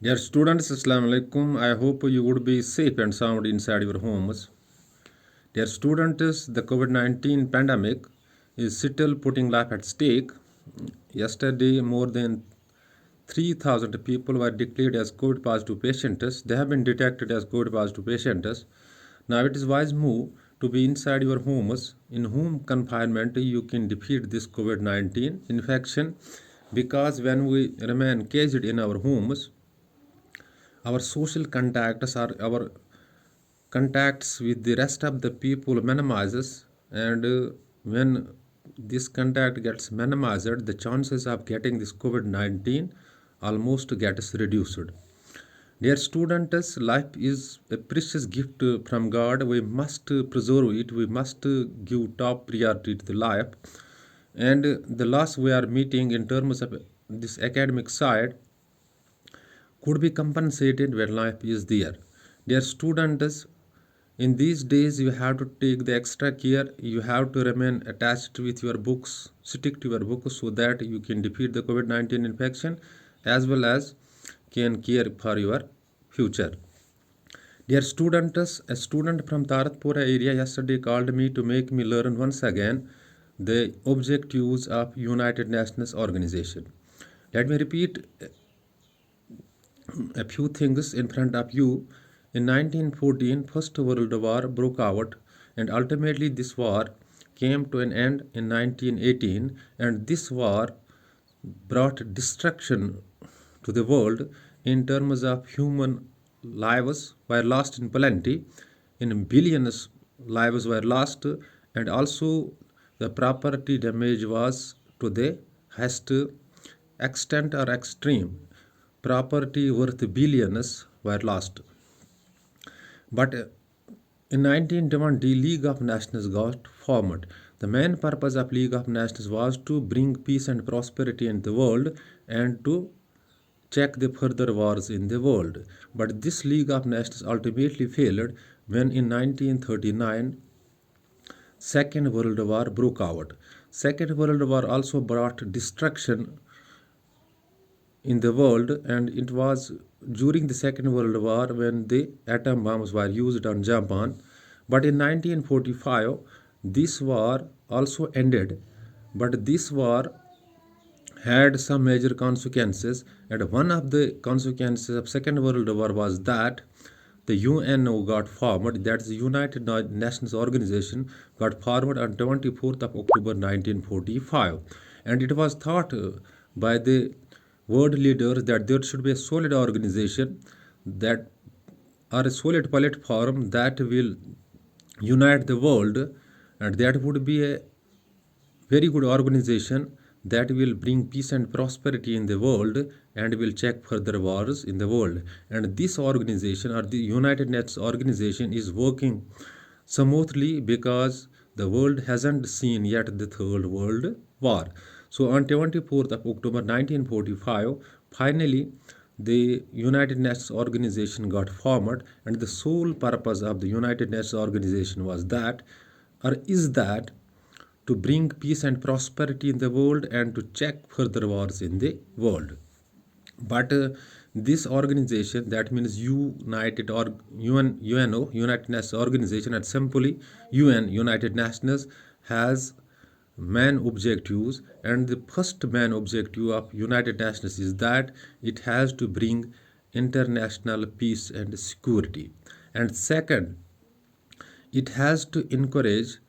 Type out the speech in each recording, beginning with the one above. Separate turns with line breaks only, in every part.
Dear students, Assalamu alaikum. I hope you would be safe and sound inside your homes. Dear students, the COVID 19 pandemic is still putting life at stake. Yesterday, more than 3,000 people were declared as COVID positive patients. They have been detected as COVID positive patients. Now, it is wise move to be inside your homes. In home confinement, you can defeat this COVID 19 infection because when we remain caged in our homes, our social contacts or our contacts with the rest of the people minimizes, and when this contact gets minimized, the chances of getting this covid-19 almost gets reduced. Dear students, life is a precious gift from God. We must preserve it. We must give top priority to the life, and the loss we are meeting in terms of this academic side could be compensated when life is there. Dear students, in these days you have to take the extra care. You have to remain attached with your books, stick to your books so that you can defeat the COVID 19 infection as well as can care for your future. Dear students, a student from Taratpura area yesterday called me to make me learn once again the objectives of United Nations Organization. Let me repeat a few things in front of you. In 1914, First World War broke out, and ultimately this war came to an end in 1918, and this war brought destruction to the world in terms of human lives were lost in plenty, in billions lives were lost, and also the property damage was to the highest extent or extreme. Property worth billions were lost. But in 1920, League of Nations got formed. The main purpose of League of Nations was to bring peace and prosperity in the world and to check the further wars in the world. But this League of Nations ultimately failed when in 1939 Second World War broke out. Second World War also brought destruction in the world, and it was during the Second World War when the atom bombs were used on Japan. But in 1945, this war also ended, but this war had some major consequences, and one of the consequences of Second World War was that the UNO got formed, that is the United Nations Organization got formed on 24th of October 1945, and it was thought by the world leaders that there should be a solid organization that or a solid platform that will unite the world, and that would be a very good organization that will bring peace and prosperity in the world and will check further wars in the world. And this organization or the United Nations organization is working smoothly because the world hasn't seen yet the third world war. So on 24th of October 1945, finally the United Nations organization got formed, and the sole purpose of the United Nations organization was that or is that to bring peace and prosperity in the world and to check further wars in the world. But this organization, that means United or UNO, United Nations Organization, and simply UN, United Nations, has main objectives, and the first main objective of United Nations is that it has to bring international peace and security, and second, it has to encourage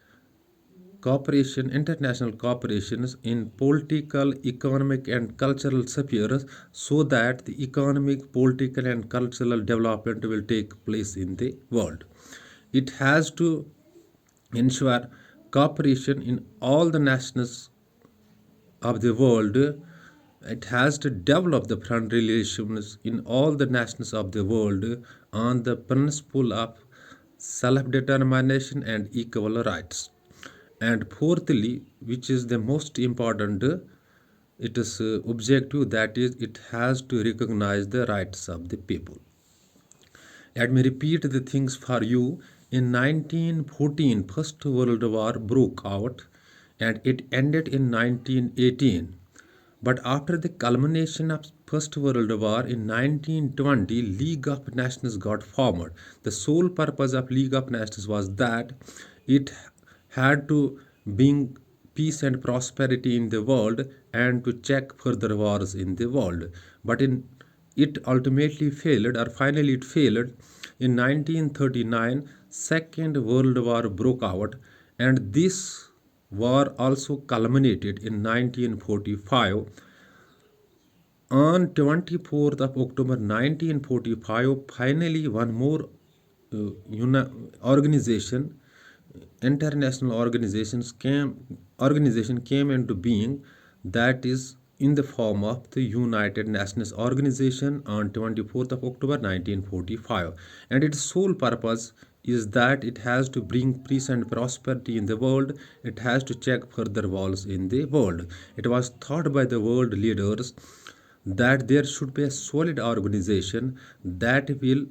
cooperation, international cooperations in political, economic, and cultural spheres so that the economic, political, and cultural development will take place in the world. It has to ensure cooperation in all the nations of the world. It has to develop the friendly relations in all the nations of the world on the principle of self-determination and equal rights. And fourthly, which is the most important, it is objective, that is it has to recognize the rights of the people. Let me repeat the things for you. In 1914, First World War broke out and it ended in 1918. But after the culmination of First World War in 1920, League of Nations got formed. The sole purpose of League of Nations was that it had to bring peace and prosperity in the world and to check further wars in the world. But it ultimately failed, or finally it failed. In 1939, Second World War broke out, and this war also culminated in 1945. On 24th of October 1945, finally one more organization, international organization came into being, that is in the form of the United Nations Organization on 24th of October 1945, and its sole purpose is that it has to bring peace and prosperity in the world. It has to check further wars in the world. It was thought by the world leaders that there should be a solid organization that will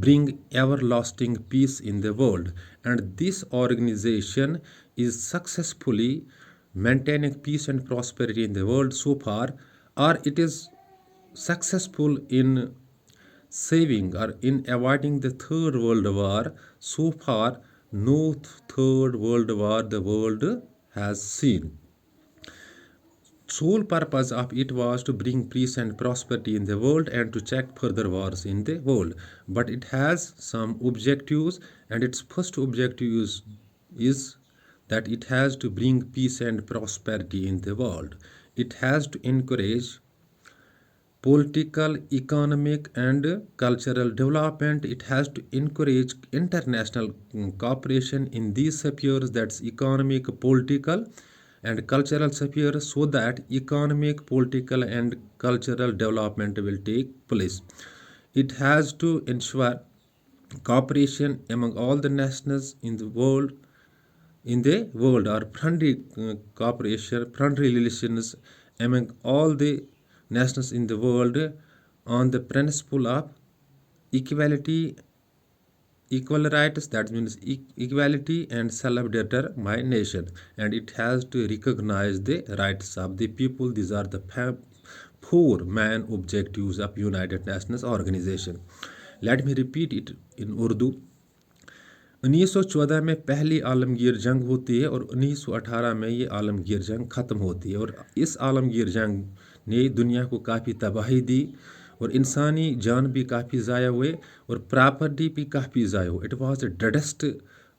bring everlasting peace in the world, and this organization is successfully maintaining peace and prosperity in the world so far, or it is successful in saving or in avoiding the third world war. So far no third world war the world has seen. Sole purpose of it was to bring peace and prosperity in the world and to check further wars in the world. But it has some objectives, and its first objective is that it has to bring peace and prosperity in the world. It has to encourage political, economic, and cultural development. It has to encourage international cooperation in these spheres, that's economic, political, and cultural spheres, so that economic, political, and cultural development will take place. It has to ensure cooperation among all the nations in the world, or friendly cooperation, friendly relations among all the nations in the world on the principle of equality, equal rights, that means equality and self-determination, and it has to recognize the rights of the people. These are the four main objectives of United Nations Organization. Let me repeat it in Urdu. 1914 में पहली आलमगीर जंग होती है और 1918 में ये आलमगीर जंग ख़त्म होती है, और इस आलमगीर जंग ने दुनिया को काफ़ी तबाही दी और इंसानी जान भी काफ़ी ज़ाया हुए और प्रॉपर्टी भी काफ़ी ज़ाया हुई. It was the deadest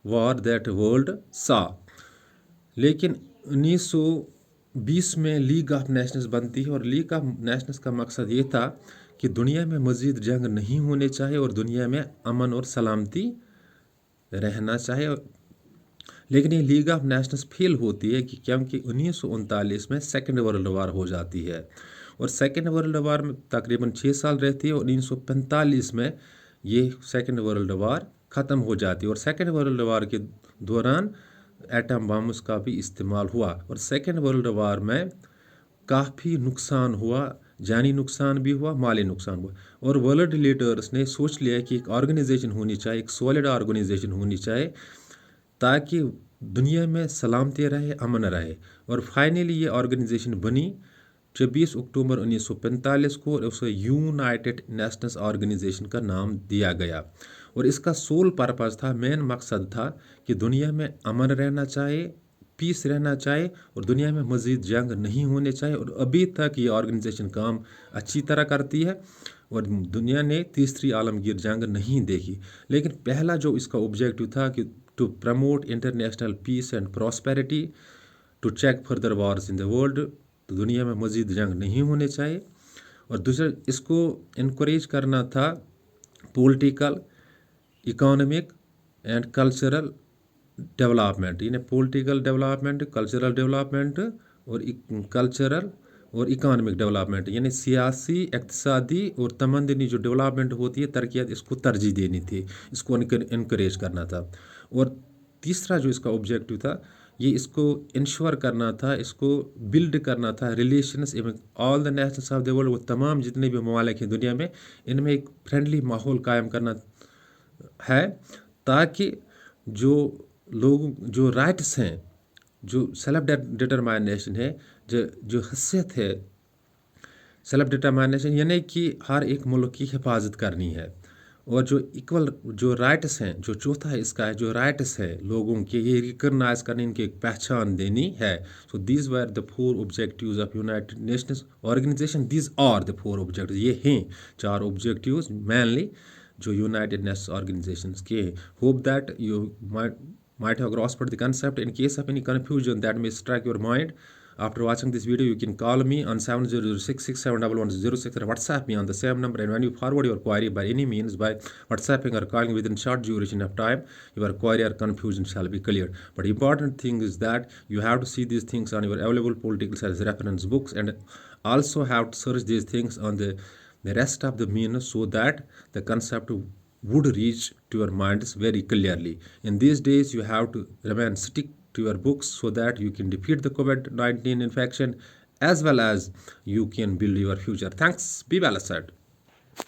war that world saw. लेकिन 1920 में लीग ऑफ नेशंस बनती है, और लीग ऑफ नेशंस का मकसद ये था कि दुनिया में मज़ीद जंग नहीं होने चाहिए और दुनिया में अमन और सलामती रहना चाहिए. लेकिन ये लीग ऑफ नेशंस फेल होती है कि क्योंकि 1939 में सेकेंड वर्ल्ड वार हो जाती है, और सेकेंड वर्ल्ड वार में तकरीबन 6 साल रहती है, और 1945 में ये सेकेंड वर्ल्ड वार ख़त्म हो जाती है. और सेकेंड वर्ल्ड वार के दौरान एटम बम्स का भी इस्तेमाल हुआ, और सेकेंड वर्ल्ड वार में काफ़ी नुकसान हुआ, जानी नुकसान भी हुआ, माली नुकसान हुआ. और वर्ल्ड लीडर्स ने सोच लिया कि एक ऑर्गेनाइजेशन होनी चाहिए, एक सॉलिड ऑर्गेनाइजेशन होनी चाहिए, ताकि दुनिया में सलामती रहे, अमन रहे. और फाइनली ये ऑर्गेनाइजेशन बनी 26 अक्टूबर 1945 को, और उसे यूनाइटेड नेशंस ऑर्गेनाइजेशन का नाम दिया गया. और इसका सोल पर्पस था, मेन मकसद था कि दुनिया में अमन रहना चाहिए, पीस रहना चाहिए, और दुनिया में मज़ीद जंग नहीं होने चाहिए. और अभी तक ये ऑर्गेनाइजेशन काम अच्छी तरह करती है, और दुनिया ने तीसरी आलमगीर जंग नहीं देखी. लेकिन पहला जो इसका ऑब्जेक्टिव था कि to promote international peace and prosperity, to check further wars in the world, तो दुनिया में मज़ीद जंग नहीं होने चाहिए. और दूसरा, इसको इनक्रेज करना था political, economic and cultural development, यानी पॉलिटिकल डेवलपमेंट, कल्चरल डेवलपमेंट, और कल्चरल और इकोनॉमिक डेवलपमेंट, यानी सियासी, इक़्तिसादी और तमदनी जो डेवलपमेंट होती है, तरक्यात, इसको तरजीह देनी थी, इसको इनक्रेज करना था. और तीसरा जो इसका ऑब्जेक्टिव था, ये इसको इंश्योर करना था, इसको बिल्ड करना था रिलेशंस एवं all the Nations of the world, वो तमाम जितने भी ममालिक हैं दुनिया में, इनमें एक फ्रेंडली माहौल कायम करना है, ताकि जो लोग, जो राइट्स हैं, जो सेल्फ डिटरमाइनेशन है, जो हैसियत है सेल्फ डिटर्मिनेशन यानी कि हर एक मुल्क की हिफाजत करनी है, और जो इक्वल जो राइट्स हैं, जो चौथा है इसका है जो राइट्स है लोगों के, ये रिकग्नाइज करने, इनकी एक पहचान देनी है. So these were the 4 objectives of United Nations Organisation. These are the 4 objectives. ये हैं 4 ऑब्जेक्टिव्स मेनली जो यूनाइटेड नेशंस ऑर्गेनाइजेशंस के. Hope that you might have grasped the concept. In case of any confusion that may strike your mind after watching this video, you can call me on 7006671106 or WhatsApp me on the same number. And when you forward your query by any means, by WhatsApping or calling within short duration of time, your query or confusion shall be cleared. But important thing is that you have to see these things on your available political science reference books, and also have to search these things on the rest of the means, so that the concept would reach to your minds very clearly. In these days, you have to remain stick to your books, so that you can defeat the COVID-19 infection, as well as you can build your future. Thanks. Be well said.